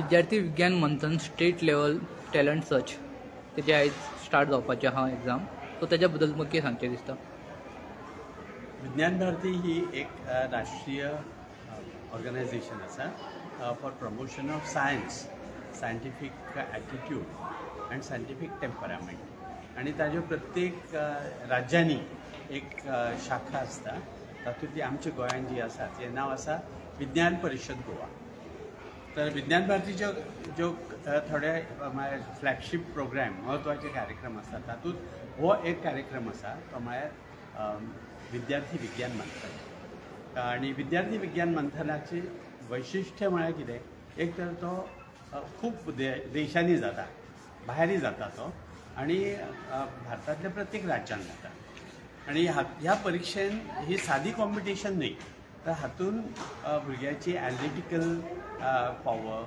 विद्यार्थी विज्ञान मंथन state level talent search तेजे आयज स्टार्ट जावपाचें आहा एग्जाम, सो तेज्या बद्दल तुमकां कितें सांगचें दिसता? विज्ञान भारती ही एक राष्ट्रीय ऑर्गनायझेशन आसा for promotion of science, scientific attitude end scientific temperament आनी ताज्यो प्रत्येक राज्यांनी एक शाखा आसता. तातूंतली आमच्या गोंयांत जी आसा तें नांव आसा विज्ञान परिशद गोवा. तर विज्ञान भारतीच्यो ज्यो थोडे फ्लॅगशीप प्रोग्राम महत्वाचे कार्यक्रम आसतात तातूंत हो एक कार्यक्रम आसा तो म्हळ्यार विद्यार्थी विज्ञान मंथन. आनी विद्यार्थी विज्ञान मंथनाची वैशिश्ट्य म्हळ्यार कितें, एक तर तो खूब देशांनी जाता, भायरय जाता तो, आनी भारतांतल्या प्रत्येक राज्यान जाता. आनी ह्या परिक्षेन ही सादी कॉम्पिटिशन न्ही, तर हातून भुरग्याची analytical power,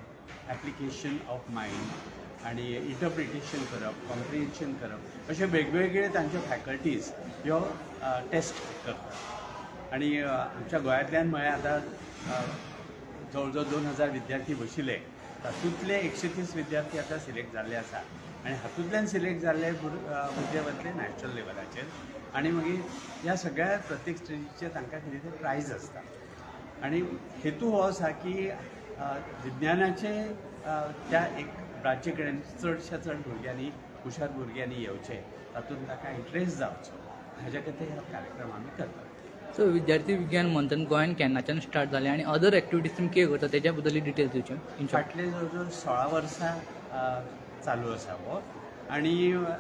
application of mind आनी इंटरप्रिटेशन करप, कॉम्प्रिहेन्शन करप, अशे वेगवेगळे तांच्यो फॅकल्टीज ह्यो टेस्ट करतात. आनी आमच्या गोंयांतल्यान म्हळ्यार आतां जवळ जवळ 2000 विद्यार्थी बशिल्ले, तातूंतले 130 विद्यार्थी आतां सिलेक्ट जाल्ले आसा. आनी हातूंतल्यान सिलेक्ट जाल्ले भुरगे वतले नॅशनल लेवलाचेर. आनी मागीर ह्या सगळ्या प्रत्येक स्टेजीचेर तांकां कितें तें प्रायज आसता. आनी हेतू हो आसा की विज्ञानाचे त्या एक ब्रांचे कडेन चडशा चड भुरग्यांनी, हुशार भुरग्यांनी येवचे, तातूंत ताका इंट्रस्ट जावचो, हाजे खातीर हो कार्यक्रम आमी करतात. सो विद्यार्थी विज्ञान मंथन गोंयान केन्नाच्यान स्टार्ट जालें आनी अदर एक्टिविटीज तुमी कितें करता तेज्या बद्दल डिटेल्स दिवचे? फाटले जवळ जवळ 16 वर्सां चालू आसा हो. आनी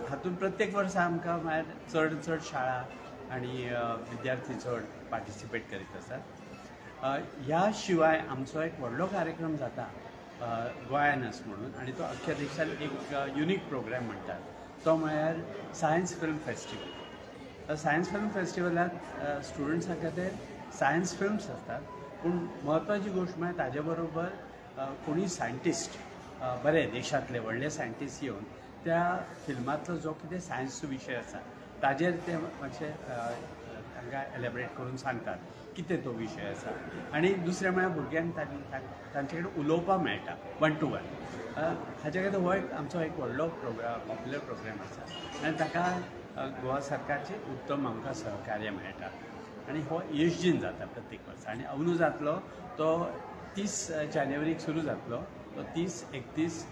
हातूंत प्रत्येक वर्सा आमकां म्हळ्यार चड चड शाळा आनी विद्यार्थी चड पार्टिसिपेट करीत आसात. ह्या शिवाय आमचो एक व्हडलो कार्यक्रम जाता गोंयानच म्हणून, आनी तो अख्ख्या देशान एक युनीक प्रोग्राम म्हणटात, तो म्हळ्यार सायन्स फिल्म फेस्टिवल. तर सायन्स फिल्म फेस्टिवलाक स्टुडंट्सां खातीर सायन्स फिल्म्स आसतात, पूण म्हत्वाची गोश्ट म्हळ्यार ताजे बरोबर कोणी सायंटिस्ट, बरे देशांतले व्हडले सायंटिस्ट येवन त्या फिल्मांतलो जो कितें सायन्सचो विशय आसा ताजेर ते मातशें तांकां एलेबरेट करून सांगतात कितें तो विशय आसा. आनी दुसरें म्हळ्यार भुरग्यांक तांचे कडेन उलोवपाक मेळटा 1 to 1. हाजे खातीर हो एक आमचो एक व्हडलो प्रोग्राम, पॉप्युलर प्रोग्राम आसा, आनी ताका गोवा सरकारचे उत्तम आमकां सहकार्य मेळटा. आनी हो येसजीन जाता प्रत्येक वर्सा. आनी अंदू जातलो तो 30 जानेवारीक सुरू जातलो, तो 30-31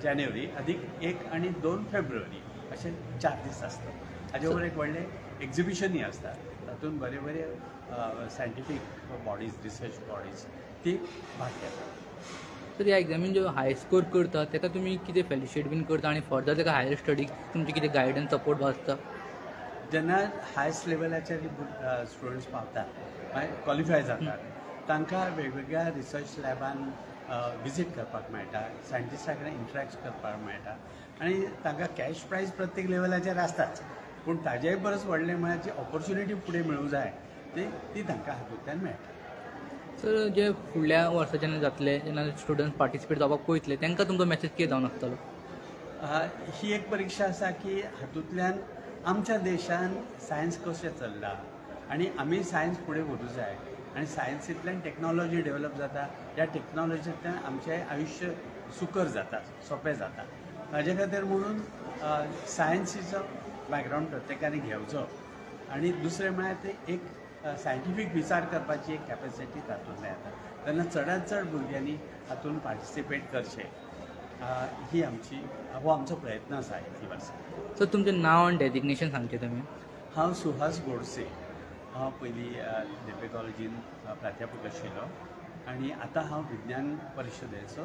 जानेवारी अधिक 1 आनी 2 फेब्रुवारी अशे 4 दीस आसता. हाजे बरोबर एक व्हडलें एक्झिबिशनूय आसता, तातूंत बरे बरे सायंटिफीक बॉडीज, रिसर्च बॉडीज ती भाग घेतात. तर ह्या एग्जामीन जो हाय स्कोर करता तेका तुमी कितें फेलिशिएट बीन करता आनी फर्दर तेका हायर स्टडीक तुमचे कितें गायडन्स सपोर्ट आसता? जेन्ना हायस्ट लेवलाचेर स्टुडंट्स पावतात, क्वॉलिफाय जातात, तांकां वेगवेगळ्या रिसर्च लॅबान विजीट करपाक मेळटा, सायंटिस्टां कडेन इंटरेक्ट करपाक मेळटा, आनी तांकां कॅश प्रायज प्रत्येक लेवलाचेर आसताच, पूण ताजेय परस व्हडलें म्हळ्यार जी ऑपॉर्च्युनिटी फुडें मेळूंक जाय ती तांकां हातूंतल्यान मेळटा. सर जे फुडल्या वर्सा जेन्ना जातले, जेन्ना स्टुडंट्स पार्टिसिपेट जावपाक पळयतले, तांकां तुमचो मॅसेज कितें जावन आसतलो? ही एक परीक्षा आसा की हातूंतल्यान आमच्या देशान सायन्स कशें चल्ला आनी आमी सायन्स फुडें व्हरूंक जाय, आनी सायन्सींतल्यान टॅक्नॉलॉजी डेवलप जाता, ह्या टॅक्नॉलॉजींतल्यान आमचें आयुश्य सुकर जाता, सोंपें जाता. हाजे खातीर म्हणून सायन्सीचो बॅकग्रावंड प्रत्येकाने घेवचो, आनी दुसरें म्हळ्यार ते एक सायंटिफीक विचार करपाची एक कॅपेसिटी तातूंतल्यान येता. तेन्ना चडांत चड भुरग्यांनी हातूंत पार्टिसिपेट करचें, ही हो आमचो प्रयत्न आसा ह्या वर्सा. सो तुमचें नांव आनी डेजिग्नेशन सांगचें तुमी? हांव सुहास गोडसे. हांव पयलीं देपे कॉलेजीन प्राध्यापक आशिल्लो, आनी आतां हांव विज्ञान परिशदेचो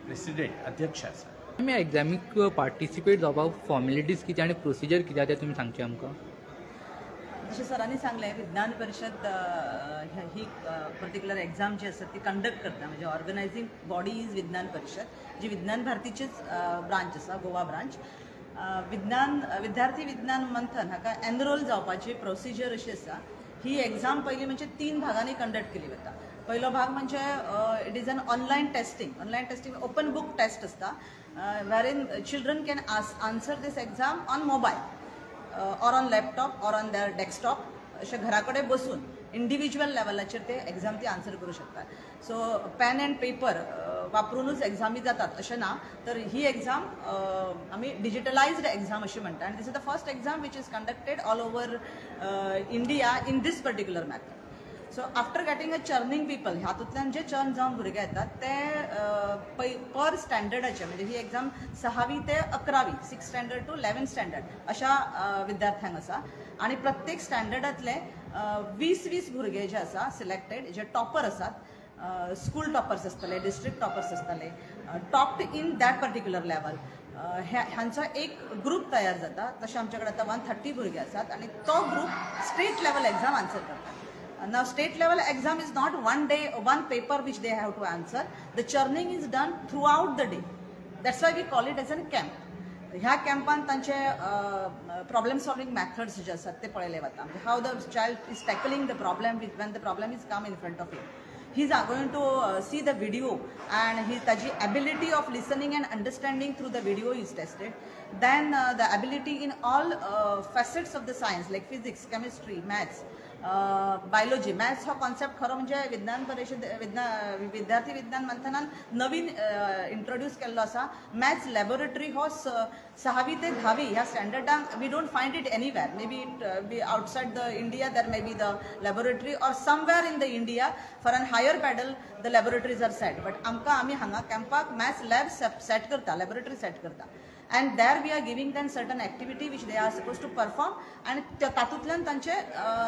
प्रेसिडेंट, अध्यक्ष आसा. तुमी एग्जामीक पार्टिसिपेट जावपाक फॉर्मेलिटीज कितें आनी प्रोसिजर कितें तें तुमी सांगचें आमकां? जशें सरांनी सांगलें, विज्ञान परिशद ही पर्टिक्युलर एग्जाम जी आसा ती कंडक्ट करता, म्हणजे ऑर्गनायझींग बॉडी इज विज्ञान परिशद, जी विज्ञान भारतीचीच ब्रांच आसा, गोवा ब्रांच. विद्यार्थी विज्ञान मंथन हाका एनरोल जावपाची प्रोसिजर अशी आसा. ही एग्जाम पयली म्हणजे 3 भागांनी कंडक्ट केली वता. पयलो भाग म्हणजे it is an online testing open book test आसता, wherein children can answer this exam on mobile or on laptop or on their desktop, अशें घरा कडेन बसून इंडिव्हिज्युअल लेवलाचेर ते एक्झाम ती आन्सर करू शकतात. सो पेन अँड पेपर वापरूनच एक्झामी जातात अशें ना, तर ही एक्झाम आमी डिजिटलायज्ड एक्झाम अशी म्हणटा. आनी this is the first exam which is conducted all over India in these particular method. So after getting a churning people, हातूंतल्यान जे चर्न जावन भुरगे येतात ते पर स्टँडर्डाचे, म्हणजे ही एक्झाम 6वी ते 11वी 6 स्टँडर्ड टू 11 स्टँडर्ड अशा विद्यार्थ्यांक आसा. आणि प्रत्येक स्टँडर्डातले 20-20 भुरगे जे आसा सिलेक्टेड, जे टॉपर आसात, स्कूल टॉपर्स असतले, डिस्ट्रिक्ट टॉपर्स असतले, topped in that particular level, ह्यांचा एक ग्रुप तयार जाता. तसे आमच्याकडे आता 130 भुरगे आसात आणि तो group state level exam answer करतात. Now state level exam is not one day, one paper which they have to answer. The churning is done throughout the day. That's why we call it as a camp. ह्या कॅम्पान तांचे problem solving methods जे आसात ते पळयले वता. How the child is tackling the problem when the problem is come in front of him. He is going to see the video and taji ability of listening and understanding through the video is tested. Then the ability in all facets of the science like physics, chemistry, maths, biology, maths हा concept खरो म्हणजे विज्ञान परिषद विद्यार्थी विज्ञान मंथनान नवीन introduce केल्लो आसा. Maths laboratory हो 6वी ते 10वी ह्या स्टँडर्डांक we don't find it anywhere. May be it be outside the India there may be the laboratory or somewhere in the India for an higher paddle the laboratories are set. But आमकां आमी हांगा कॅम्पाक maths lab set करता, laboratory set करता. And there we are giving them certain activity which they are supposed to perform and तातूंतल्यान तांचे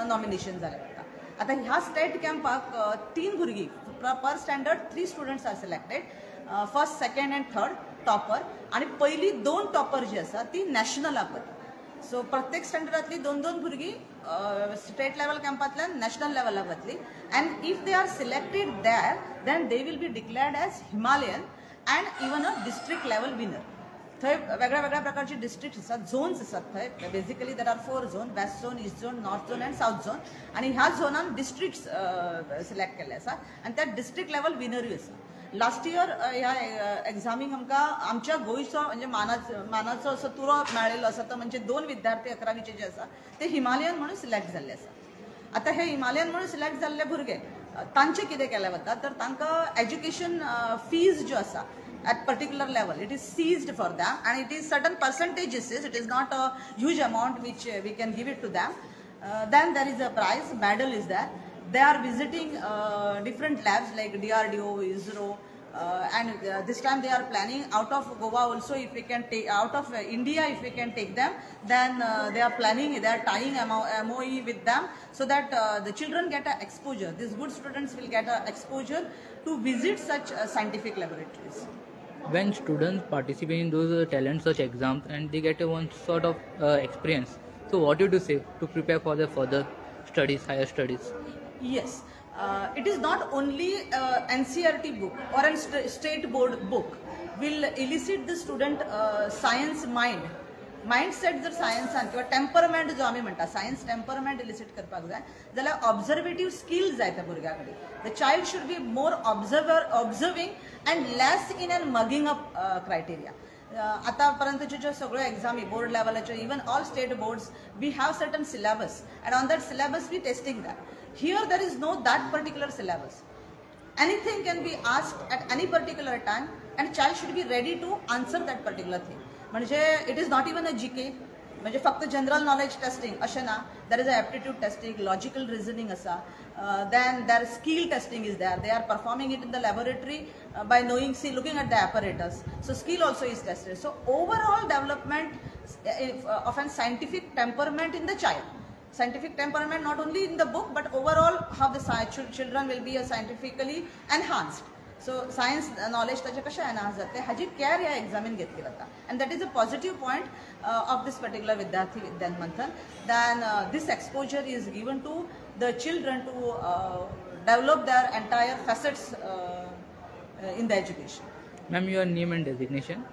nomination जाले वता. आता ह्या स्टेट कॅम्पाक 3 भुरगीं पर standard 3 students are selected, first, second and third topper, आणि पहिली 2 टॉपर जी आसा ती नॅशनलाक वता. सो प्रत्येक स्टँडर्डातली 2-2 भुरगीं स्टेट लेवल कॅम्पांतल्यान नॅशनल लेवलाक वतली. And if they are selected there then they will be declared as Himalayan and even a district level winner. थंय वेगळ्या वेगळ्या प्रकारचे डिस्ट्रिक्ट आसात, झोन्स आसात. थंय basically there are 4 zone, west zone, east zone, north zone and south zone. आणि ह्या झोनान districts select केल्ले आसा आनी त्या डिस्ट्रिक्ट लेवल विनरूय आसा. लास्ट इयर ह्या एक्झामीक आमकां आमच्या गोंयचो म्हणजे मानाचो असो तुरो मेळिल्लो आसा, तो म्हणजे 2 विद्यार्थी 11वीचे जे आसा ते हिमालयन म्हणून सिलेक्ट जाल्ले आसा. आता हे हिमालयन म्हणून सिलेक्ट जाल्ले भुरगे तांचे कितें केलें वता तर तांकां एज्युकेशन फीज ज्यो आसा at particular level it is seized for them and it is certain percentages, it is not a huge amount which we can give it to them. Then there is a prize, medal is there. They are visiting different labs like DRDO, ISRO, and this time they are planning out of Goa also, if we can take out of India, if we can take them, then they are planning, they are tying MOE with them so that the children get a exposure. These good students will get a exposure to visit such scientific laboratories. When students participate in those talent search exams and they get a one sort of experience, so what do you say to prepare for their further studies, higher studies? Yes, it is not only NCERT book or a state board book will elicit the student science mindset. जर सायन्सान किंवा temperament जो आमी म्हणटा, science temperament illicit करपाक जाय जाल्यार ऑब्झर्वेटिव्ह skills जाय त्या भुरग्या कडेन. The child should be more observing and less in an mugging up criteria. आतापर्यंतचे ज्यो सगळ्यो एक्झामी बोर्ड लेवलाच्यो, even all state boards, we have certain syllabus and on that syllabus we testing that. Here there is no that particular syllabus. Anything can be asked at any particular time and child should be ready to answer that particular thing. म्हणजे it is not even a GK, म्हणजे फक्त general knowledge testing अशें ना. There is a aptitude testing, logical reasoning आसा, then there skill testing is there. They are performing it in the laboratory by knowing, looking at the apparatus. So skill also is tested. So overall development of a scientific temperament in the child. Scientific temperament not only in the book but overall how the children will be scientifically enhanced. So science knowledge ताचे कशें enhance जाता हाजी care ह्या एक्झामीन घेतली वता. And that is a positive point of this particular विद्यार्थी विज्ञान मंथन. Then this exposure is given to the children to develop their entire facets in the education. Ma'am, your name and designation?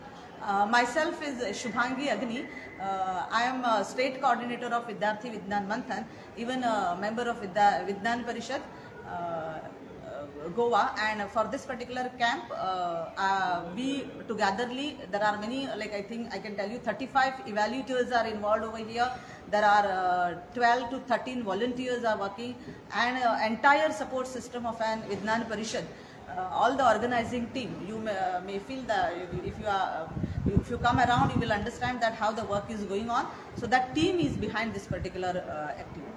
Myself is Shubhangi Agni. I am a state coordinator of Vidyarthi Vignan Manthan, even a member of Vignan Parishad, Goa, and for this particular camp, we togetherly, there are many, like I think I can tell you 35 evaluators are involved over here. There are 12 to 13 volunteers are working, and entire support system of an Vignan Parishad. All the organizing team, you may feel that if you come around, you will understand that how the work is going on. So that team is behind this particular activity.